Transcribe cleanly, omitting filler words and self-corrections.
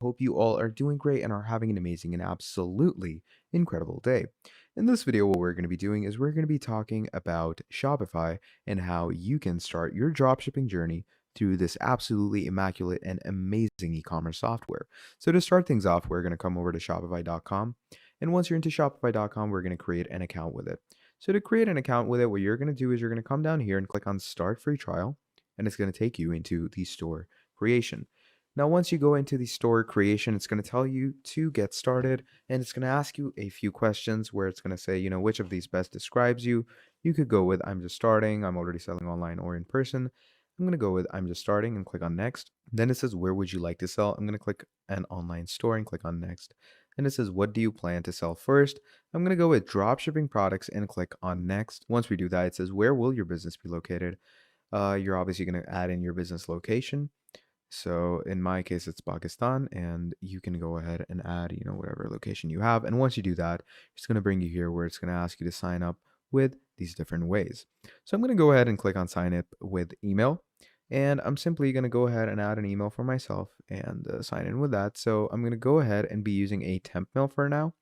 Hope you all are doing great and are having an amazing and absolutely incredible day. In this video, what we're going to be doing is we're going to be talking about Shopify and how you can start your dropshipping journey through this absolutely immaculate and amazing e-commerce software. So to start things off, we're going to come over to shopify.com. And once you're into shopify.com, we're going to create an account with it. So to create an account with it, what you're going to do is you're going to come down here and click on Start Free Trial, and it's going to take you into the store creation. Now, once you go into the store creation, it's going to tell you to get started, and it's going to ask you a few questions where it's going to say, which of these best describes you. You could go with I'm just starting, I'm already selling online or in person. I'm going to go with I'm just starting and click on next. Then it says, where would you like to sell? I'm going to click an online store and click on next. And it says, what do you plan to sell first? I'm going to go with dropshipping products and click on next. Once we do that, it says, where will your business be located? You're obviously going to add in your business location. So in my case, it's Pakistan, and you can go ahead and add, whatever location you have. And once you do that, it's going to bring you here where it's going to ask you to sign up with these different ways. So I'm going to go ahead and click on sign up with email. And I'm simply going to go ahead and add an email for myself and sign in with that. So I'm going to go ahead and be using a temp mail for now.